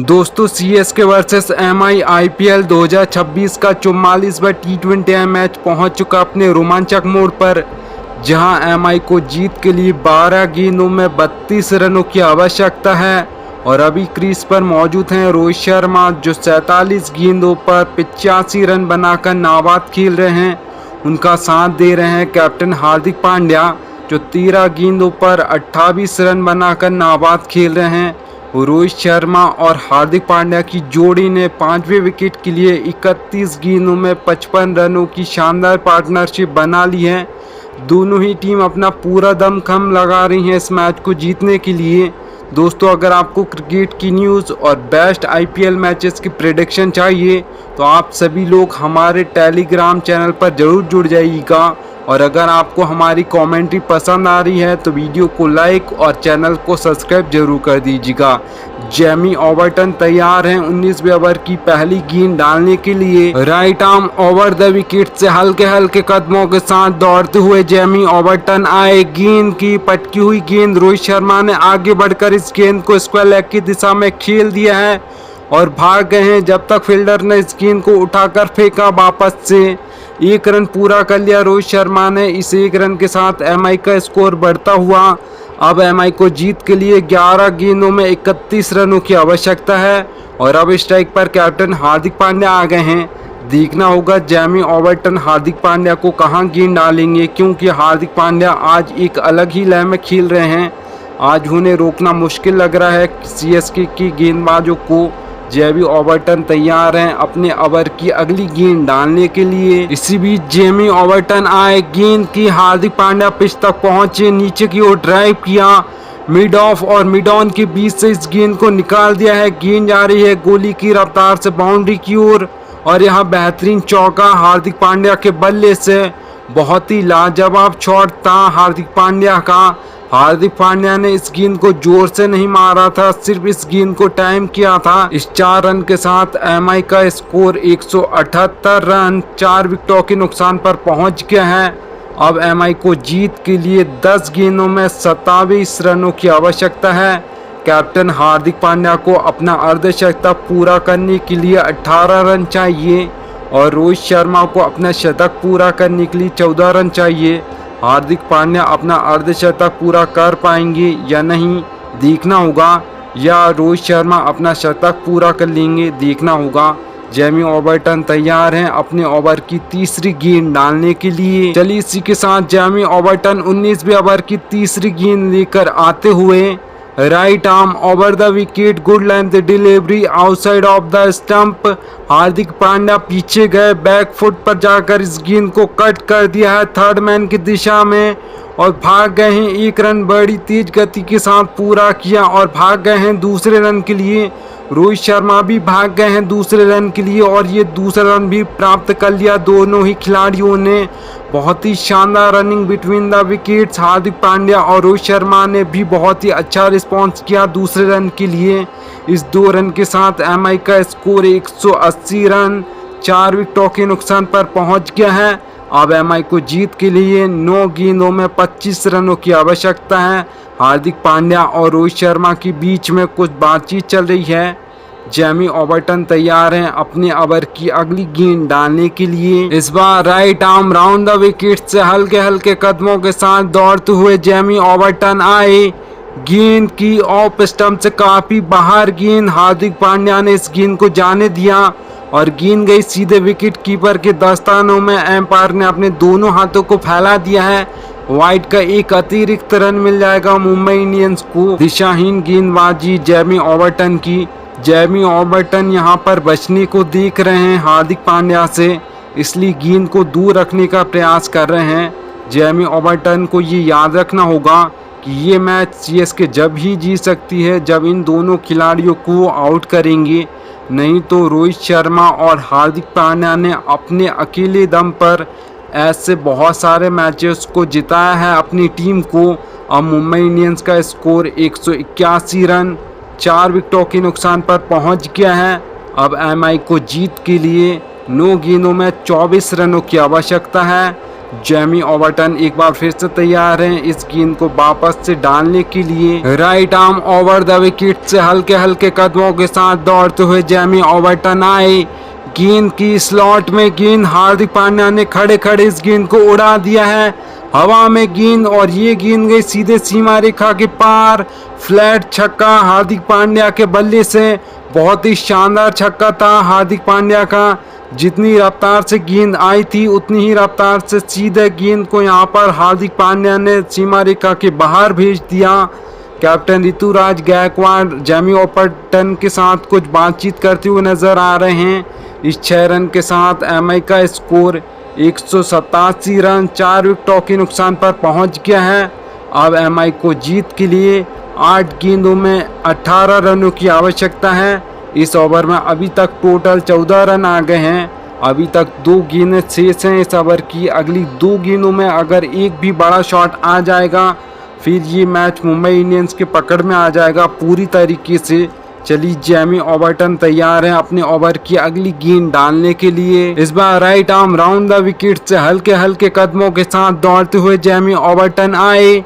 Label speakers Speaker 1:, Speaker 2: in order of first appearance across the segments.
Speaker 1: दोस्तों CSK versus MI IPL 2026 का 44वां टी20 match पहुंच चुका अपने रोमांचक मोड़ पर, जहां एमआई को जीत के लिए 12 गेंदों में 32 रनों की आवश्यकता है। और अभी क्रीज पर मौजूद हैं रोहित शर्मा, जो 47 गेंदों पर 85 रन बनाकर नाबाद खेल रहे हैं। उनका साथ दे रहे हैं कैप्टन हार्दिक पांड्या, जो 13 गेंदों पर 28 रन बनाकर नाबाद खेल रहे हैं। रोहित शर्मा और हार्दिक पांड्या की जोड़ी ने 5वें विकेट के लिए 31 गेंदों में 55 रनों की शानदार पार्टनरशिप बना ली है। दोनों ही टीम अपना पूरा दमखम लगा रही है इस मैच को जीतने के लिए। दोस्तों, अगर आपको क्रिकेट की न्यूज़ और बेस्ट आईपीएल मैचेस की प्रेडिक्शन चाहिए तो आप सभी लोग हमारे टेलीग्राम चैनल पर ज़रूर जुड़ जाइएगा। और अगर आपको हमारी कमेंट्री पसंद आ रही है तो वीडियो को लाइक और चैनल को सब्सक्राइब जरूर कर दीजिएगा। जेमी ओवर्टन तैयार हैं 19वें ओवर की पहली गेंद डालने के लिए। Right arm over the wicket से हल्के हल्के कदमों के साथ दौड़ते हुए जेमी ओवर्टन आए। गेंद की पटकी हुई गेंद रोहित शर्मा ने आगे बढ़कर इस गेंद को स्क्वायर लेग की दिशा में खेल दिया है और भाग गए हैं जब तक फील्डर ने इस गेंद को उठाकर फेंका वापस से। 1 रन पूरा कर लिया रोहित शर्मा ने। इस 1 रन के साथ एमआई का स्कोर बढ़ता हुआ अब एमआई को जीत के लिए 11 गेंदों में 31 रनों की आवश्यकता है। और अब स्ट्राइक पर कैप्टन हार्दिक पांड्या आ गए हैं। देखना होगा जेमी ओवर्टन हार्दिक पांड्या को कहां गेंद डालेंगे, क्योंकि हार्दिक पांड्या आज एक अलग ही लय में खेल रहे हैं। आज उन्हें रोकना मुश्किल लग रहा है सीएसके की गेंदबाजों को। जेमी ओवर्टन तैयार हैं अपने ओवर की अगली गेंद डालने के लिए। इसी बीच जेमी ओवर्टन आए, गेंद की हार्दिक पांड्या पिच तक पहुंचे, नीचे की ओर ड्राइव किया, मिड ऑफ और मिड ऑन के बीच से इस गेंद को निकाल दिया है। गेंद जा रही है गोली की रफ्तार से बाउंड्री की ओर और यहाँ बेहतरीन चौका हार्दिक पांड्या के बल्ले से। बहुत ही लाजवाब शॉट था हार्दिक पांड्या का। हार्दिक पांड्या ने इस गेंद को जोर से नहीं मारा था, सिर्फ इस गेंद को टाइम किया था। इस 4 रन के साथ एमआई का स्कोर 178 रन 4 विकेटों के नुकसान पर पहुंच गया है। अब एमआई को जीत के लिए 10 गेंदों में 27 रनों की आवश्यकता है। कैप्टन हार्दिक पांड्या को अपना अर्धशतक पूरा करने के लिए 18 रन चाहिए और रोहित शर्मा को अपना शतक पूरा करने के लिए 14 रन चाहिए। हार्दिक पांड्या अपना अर्धशतक पूरा कर पाएंगे या नहीं देखना होगा, या रोहित शर्मा अपना शतक पूरा कर लेंगे देखना होगा। जेमी ओवर्टन तैयार हैं अपने ओवर की तीसरी गेंद डालने के लिए। चलिए इसी के साथ जेमी ओवर्टन 19वें ओवर की तीसरी गेंद लेकर आते हुए right arm over the wicket, good length delivery outside off the stump. Hardik Pandya पीछे गए, बैक फुट पर जाकर इस गेंद को कट कर दिया है थर्ड मैन की दिशा में और भाग गए हैं। 1 रन बड़ी तेज गति के साथ पूरा किया और भाग गए हैं दूसरे रन के लिए। रोहित शर्मा भी भाग गए हैं दूसरे रन के लिए और ये दूसरा रन भी प्राप्त कर लिया दोनों ही खिलाड़ियों ने। बहुत ही शानदार running between the wickets. Hardik Pandya और रोहित शर्मा ने भी बहुत ही अच्छा रिस्पांस किया दूसरे रन के लिए। इस 2 रन के साथ एमआई का स्कोर 180 रन 4 विकेटों के नुकसान पर पहुंच गया है। अब एमआई को जीत के लिए 9 गेंदों में 25 रनों की आवश्यकता है। हार्दिक पांड्या और रोहित शर्मा के बीच में कुछ बातचीत चल रही है। जेमी ओवर्टन तैयार हैं अपने ओवर की अगली गेंद डालने के लिए। इस बार right arm round the wicket से हल्के हल्के कदमों के साथ दौड़ते हुए जेमी ओवर्टन आए। गेंद की ऑफ स्टंप से काफी बाहर गेंद, हार्दिक पांड्या ने इस गेंद को जाने दिया और गेंद गई सीधे विकेट कीपर के दस्तानों में। एम्पायर ने अपने दोनों हाथों को फैला दिया है। वाइड का एक अतिरिक्त रन मिल जाएगा मुंबई इंडियंस को। दिशाहीन गेंदबाजी जेमी ओवर्टन की। जेमी ओवर्टन यहां पर बचने को देख रहे हैं हार्दिक पांड्या से, इसलिए गेंद को दूर रखने का प्रयास कर रहे हैं। जेमी ओवर्टन को ये याद रखना होगा कि ये मैच सीएसके जब ही जीत सकती है जब इन दोनों खिलाड़ियों को आउट करेंगे। नहीं तो रोहित शर्मा और हार्दिक पांड्या ने अपने अकेले दम पर ऐसे बहुत सारे मैचेस को जिताया है अपनी टीम को। अब मुंबई इंडियंस का स्कोर 181 रन 4 विकेटों के नुकसान पर पहुंच गया है। अब एमआई को जीत के लिए 9 गेंदों में 24 रनों की आवश्यकता है। जेमी ओवर्टन एक बार फिर से तैयार हैं इस गेंद को वापस से डालने के लिए। Right arm over the wicket से हल्के हल्के कदमों के साथ दौड़ते हुए जेमी ओवर्टन आए। गेंद की स्लॉट में गेंद हार्दिक पांड्या ने खड़े खड़े इस गेंद को उड़ा दिया है हवा में गेंद, और ये गेंद गई सीधे सीमा रेखा के पार। फ्लैट छक्का हार्दिक पांड्या के बल्ले से, बहुत ही शानदार छक्का था हार्दिक पांड्या का। जितनी रफ्तार से गेंद आई थी उतनी ही रफ्तार से सीधे गेंद को यहाँ पर हार्दिक पांड्या ने सीमा रेखा के बाहर भेज दिया। Captain Ruturaj Gaikwad Jamie Overton के साथ कुछ बातचीत करते हुए नजर आ रहे हैं। इस 6 रन के साथ एमआई का स्कोर 187 रन 4 विकेटों के नुकसान पर पहुंच गया है। अब एमआई को जीत के लिए 8 गेंदों में 18 रनों की आवश्यकता है। इस ओवर में अभी तक टोटल 14 रन आ गए हैं। अभी तक 2 गेंदें शेष हैं इस ओवर की। अगली 2 गेंदों में अगर एक भी बड़ा शॉट आ जाएगा फिर ये मैच मुंबई इंडियंस के पकड़ में आ जाएगा पूरी तरीके से। चलिए जेमी ओवर्टन तैयार हैं अपने ओवर की अगली गेंद डालने के लिए। इस बार right arm round the wicket से हल्के हल्के कदमों के साथ दौड़ते हुए जेमी ओवर्टन आए।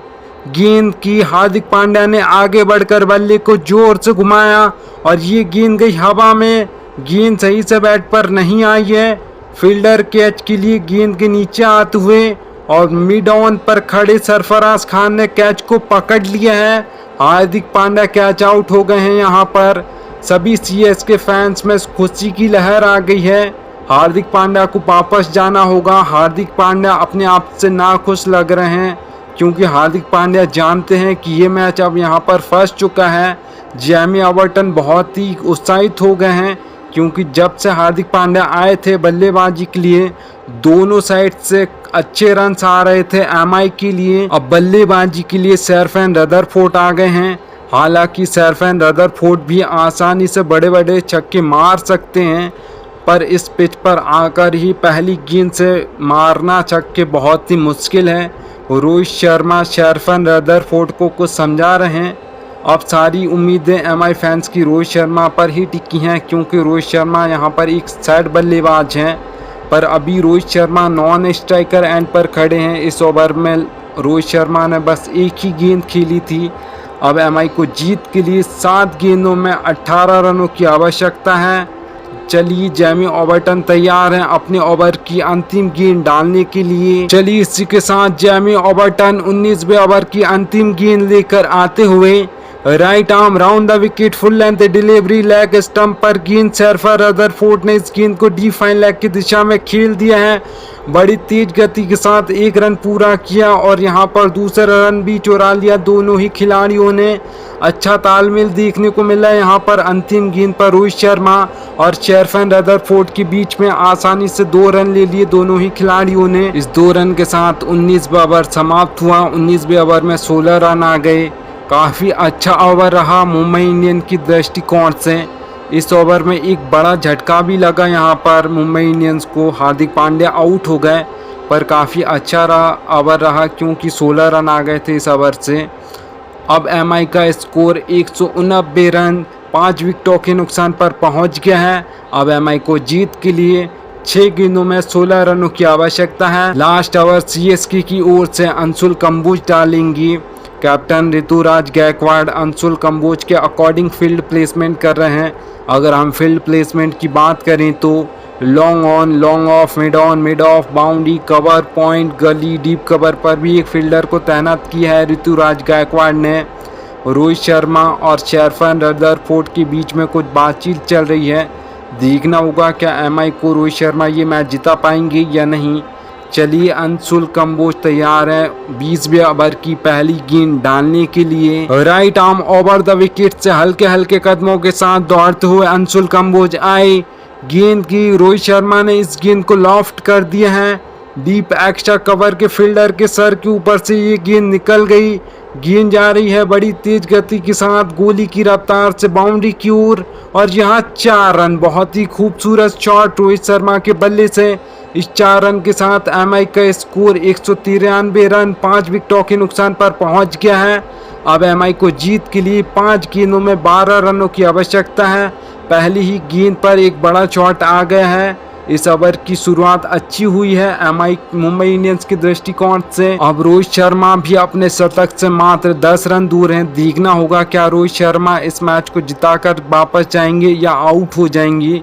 Speaker 1: गेंद की हार्दिक पांड्या ने आगे बढ़कर बल्ले को जोर से घुमाया और ये गेंद गई हवा में। गेंद सही से बैट पर नहीं आई है। फील्डर कैच के लिए गेंद के नीचे आते हुए और मिड ऑन पर खड़े सरफराज खान ने कैच को पकड़ लिया है। हार्दिक पांड्या कैच आउट हो गए हैं। यहाँ पर सभी सीएसके फैंस में खुशी की लहर आ गई है। हार्दिक पांड्या को वापस जाना होगा। हार्दिक पांड्या अपने आप से नाखुश लग रहे हैं क्योंकि हार्दिक पांड्या जानते हैं कि ये मैच अब यहाँ पर फंस चुका है। जेमी ओवर्टन बहुत ही उत्साहित हो गए हैं क्योंकि जब से हार्दिक पांड्या आए थे बल्लेबाजी के लिए दोनों साइड से अच्छे रन्स आ रहे थे एमआई के लिए। अब बल्लेबाजी के लिए सैरफैन रदरफोर्ड आ गए हैं। हालांकि सैरफैन रदरफोर्ड भी आसानी से बड़े बड़े छक्के मार सकते हैं, पर इस पिच पर आकर ही पहली गेंद से मारना छक्के बहुत ही मुश्किल है। रोहित शर्मा सैरफैन रदरफोर्ड को कुछ समझा रहे हैं। अब सारी उम्मीदें एमआई फैंस की रोहित शर्मा पर ही टिकी हैं क्योंकि रोहित शर्मा यहाँ पर एक साइड बल्लेबाज हैं, पर अभी Rohit Sharma non striker end पर खड़े हैं। इस ओवर में रोहित शर्मा ने बस एक ही गेंद खेली थी। अब एमआई को जीत के लिए 7 गेंदों में 18 रनों की आवश्यकता है। चलिए जेमी ओवर्टन तैयार हैं अपने ओवर की अंतिम गेंद डालने के लिए। चलिए इसी के साथ जेमी ओवर्टन 19वें ओवर की अंतिम गेंद लेकर आते हुए right arm round the wicket full length delivery leg stump पर गेंद सैरफैन रदरफोर्ड ने इस गेंद को डीप फाइन लेग की दिशा में खेल दिया है। बड़ी तेज गति के साथ 1 रन पूरा किया और यहाँ पर दूसरा रन भी चुरा लिया। दोनों ही खिलाड़ियों ने अच्छा तालमेल देखने को मिला है। यहाँ पर अंतिम गेंद पर रोहित शर्मा और सैरफैन रदरफोर्ड के बीच में आसानी से 2 रन ले लिए दोनों ही खिलाड़ियों ने। इस 2 रन के साथ 19वां ओवर समाप्त हुआ। 19वें ओवर में 16 रन आ गए। काफ़ी अच्छा ओवर रहा मुंबई इंडियन की दृष्टिकोण से। इस ओवर में एक बड़ा झटका भी लगा यहाँ पर मुंबई इंडियंस को। हार्दिक पांड्या आउट हो गए, पर काफ़ी अच्छा ओवर रहा क्योंकि 16 रन आ गए थे इस ओवर से। अब एमआई का स्कोर 189 रन 5 विकेटों के नुकसान पर पहुँच गया है। अब एमआई को जीत के लिए 6 गेंदों में 16 रनों की आवश्यकता है। लास्ट ओवर सीएसके की ओर से अंशुल कंबोज डालेंगी। कैप्टन ऋतुराज गायकवाड़ अंशुल कंबोज के अकॉर्डिंग फील्ड प्लेसमेंट कर रहे हैं। अगर हम फील्ड प्लेसमेंट की बात करें तो long on, long off, mid of, boundary, cover, point, गली, डीप कवर पर भी एक फील्डर को तैनात किया है ऋतुराज गायकवाड़ ने। रोहित शर्मा और सैरफैन रदरफोर्ड के बीच में कुछ बातचीत चल रही है। देखना होगा क्या एमआई को रोहित शर्मा ये मैच जिता पाएंगे या नहीं। चलिए अंशुल कंबोज तैयार है 20वें ओवर की पहली गेंद डालने के लिए। Right arm over the wicket से हल्के हल्के कदमों के साथ दौड़ते हुए अंशुल कंबोज आए। गेंद की रोहित शर्मा ने इस गेंद को लॉफ्ट कर दिया है। डीप एक्स्ट्रा कवर के फील्डर के सर के ऊपर से ये गेंद निकल गई। गेंद जा रही है बड़ी तेज गति के साथ गोली की रफ्तार से बाउंड्री की ओर और यहाँ 4 रन। बहुत ही खूबसूरत शॉट रोहित शर्मा के बल्ले से। इस 4 रन के साथ एमआई का स्कोर 193 रन 5 विकेटों के नुकसान पर पहुंच गया है। अब एमआई को जीत के लिए 5 गेंदों में 12 रनों की आवश्यकता है। पहली ही गेंद पर एक बड़ा शॉट आ गया है। इस ओवर की शुरुआत अच्छी हुई है मुंबई इंडियंस के दृष्टिकोण से। अब रोहित शर्मा भी अपने शतक से मात्र 10 रन दूर हैं। देखना होगा क्या रोहित शर्मा इस मैच को जिताकर वापस जाएंगे या आउट हो जाएंगे।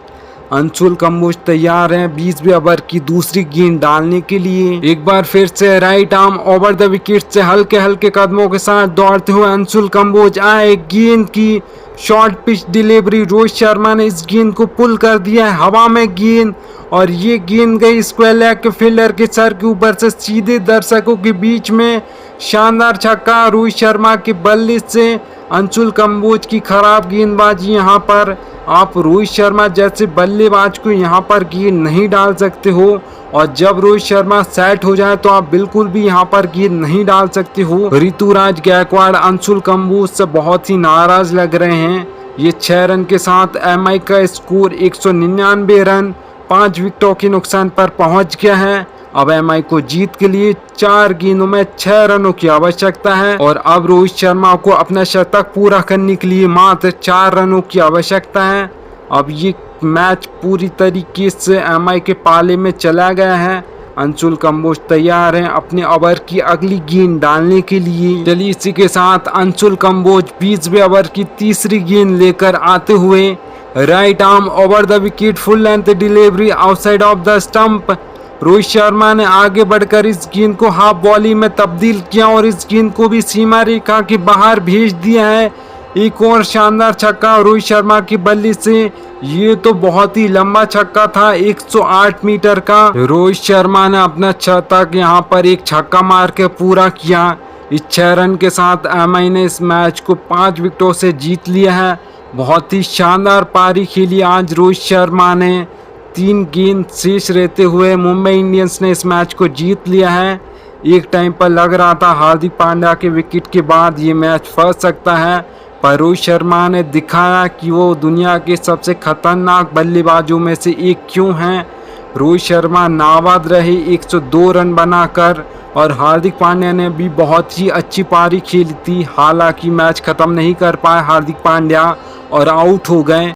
Speaker 1: अंशुल कंबोज तैयार हैं 20वें ओवर की दूसरी गेंद डालने के लिए। एक बार फिर से right arm over the wicket से हल्के हल्के कदमों के साथ दौड़ते हुए अंशुल कंबोज आए। गेंद की short pitch delivery, Rohit Sharma ने इस गेंद को पुल कर दिया है हवा में गेंद, और ये गेंद गई स्क्वायर लेग के फील्डर के सर के ऊपर से सीधे दर्शकों के बीच में। शानदार छक्का रोहित शर्मा के बल्ले से। अंशुल कंबोज की खराब गेंदबाजी यहाँ पर। आप रोहित शर्मा जैसे बल्लेबाज को यहाँ पर गेंद नहीं डाल सकते हो, और जब रोहित शर्मा सेट हो जाए तो आप बिल्कुल भी यहाँ पर गेंद नहीं डाल सकते हो। ऋतुराज गायकवाड़ अंशुल कंबोज से बहुत ही नाराज लग रहे हैं। ये 6 रन के साथ एमआई का स्कोर 199 रन 5 विकेटों के नुकसान पर पहुंच गया है। अब एमआई को जीत के लिए 4 गेंदों में 6 रनों की आवश्यकता है, और अब रोहित शर्मा को अपना शतक पूरा करने के लिए मात्र 4 रनों की आवश्यकता है। अब ये मैच पूरी तरीके से एमआई के पाले में चला गया है। अंशुल कंबोज तैयार हैं अपने ओवर की अगली गेंद डालने के लिए। चलिए इसी के साथ अंशुल कंबोज 20वें ओवर की तीसरी गेंद लेकर आते हुए right arm over the wicket full length delivery outside off the stump. Rohit Sharma ने आगे बढ़कर इस गेंद को हाफ बॉली में तब्दील किया और इस गेंद को भी सीमा रेखा के बाहर भेज दिया है। एक और शानदार छक्का रोहित शर्मा की बल्ली से। ये तो बहुत ही लंबा छक्का था 108 मीटर का। रोहित शर्मा ने अपना शतक यहाँ पर एक छक्का मार के पूरा किया। इस 6 रन के साथ एमआई ने इस मैच को 5 विकेटों से जीत लिया है। बहुत ही शानदार पारी खेली आज रोहित शर्मा ने। 3 गेंद शेष रहते हुए मुंबई इंडियंस ने इस मैच को जीत लिया है। एक टाइम पर लग रहा था हार्दिक पांड्या के विकेट के बाद ये मैच फंस सकता है, पर रोहित शर्मा ने दिखाया कि वो दुनिया के सबसे खतरनाक बल्लेबाजों में से एक क्यों हैं। रोहित शर्मा नाबाद रहे 102 रन बनाकर, और हार्दिक पांड्या ने भी बहुत ही अच्छी पारी खेली थी। हालांकि मैच खत्म नहीं कर पाए हार्दिक पांड्या और आउट हो गए।